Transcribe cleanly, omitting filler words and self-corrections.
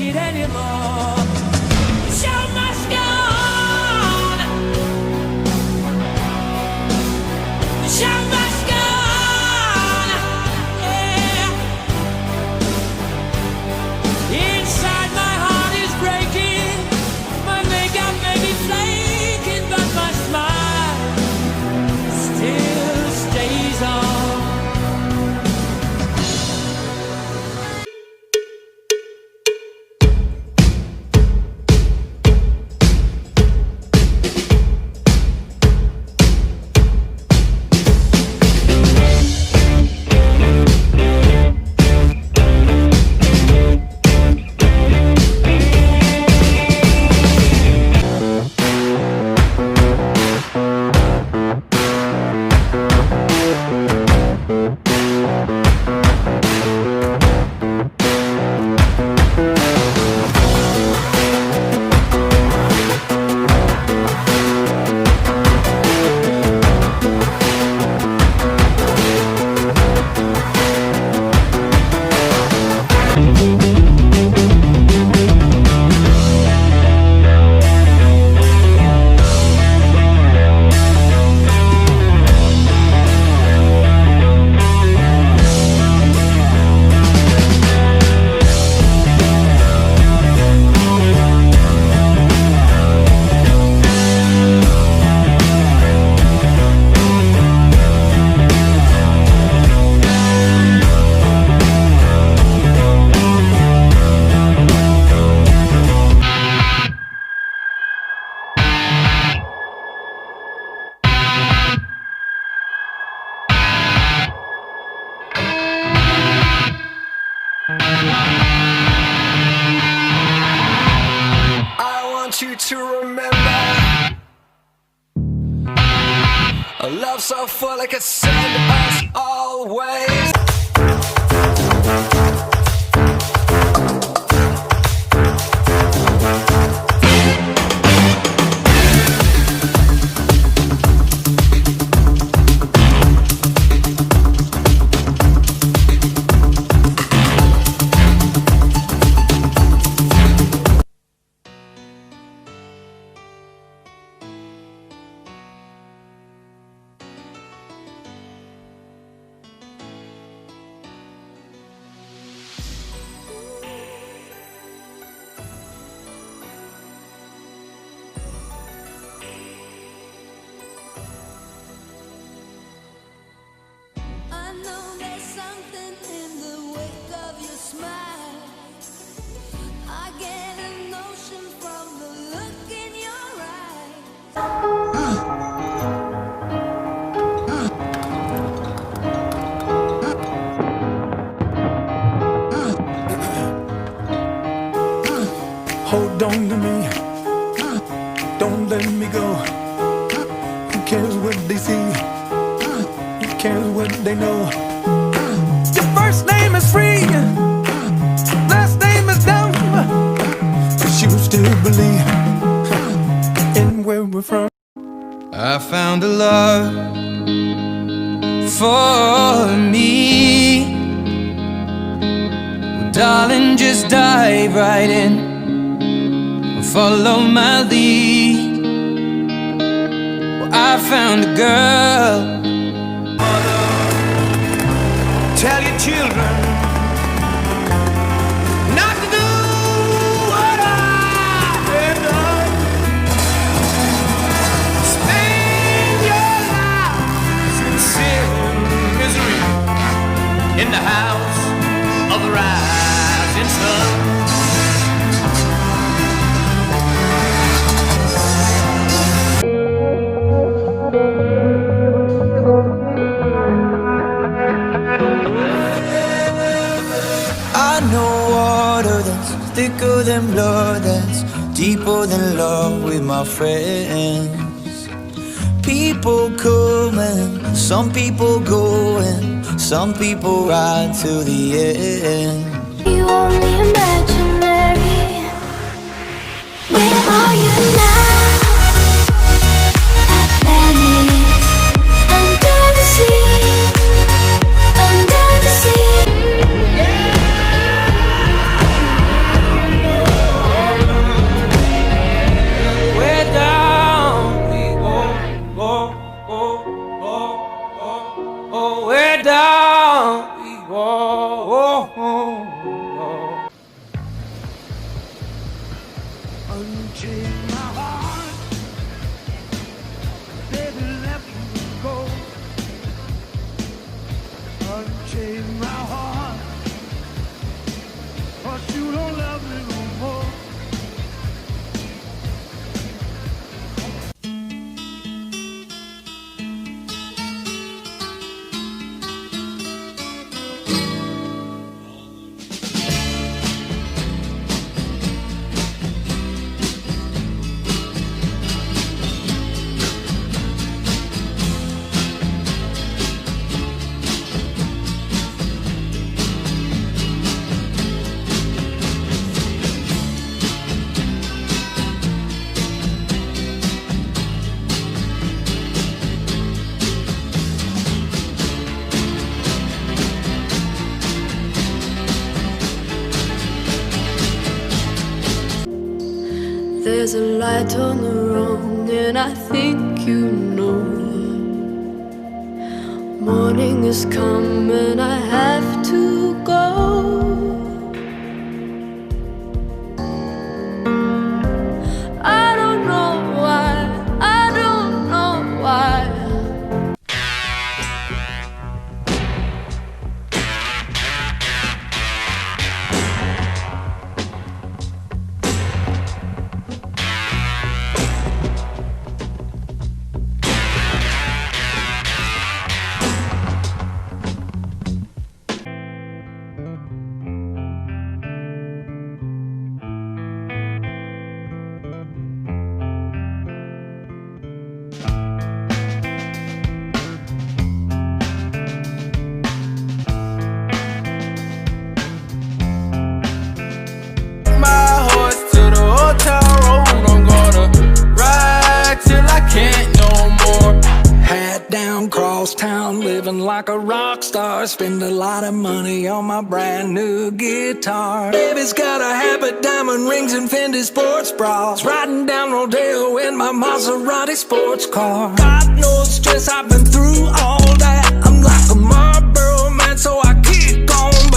it anymore. The show must go on. The show must go on. Yeah. Inside my heart is breaking. My makeup may be flaking, but my smile still stays on. I want you to remember a love so full it could send us always. I know there's something in the wake of your smile. I get a notion from the look in your eyes. Hold on to me, don't let me go. Who cares what they see? Who cares what they know? Your first name is free, last name is dumb, but you still believe in where we're from. I found a love for me. Well, darling, just dive right in. Follow my lead. Well, I found a girl. Mother, tell your children not to do what I've done. Spend your lives in sin and misery in the house of the rising sun. I know water that's thicker than blood, that's deeper than love with my friends. People coming, some people going, some people ride to the end. You only imaginary. Where are you now? Atlantis, under the sea, under the sea. Oh, way down we go. Unchain my heart, baby, let me go. Unchain my heart, 'cause you don't love me no more. There's a light on the wrong, and I think you know. Morning has come, and I have to go. I don't know why, I don't know why. My horse to the old town road. I'm gonna ride till I can't no more. Hat down, cross town, living like a rock star. Spend a lot of money on my brand new guitar. Baby's got a habit, diamond rings and Fendi sports bras. Riding down Rodeo in my Maserati sports car. God knows stress I've been through all that.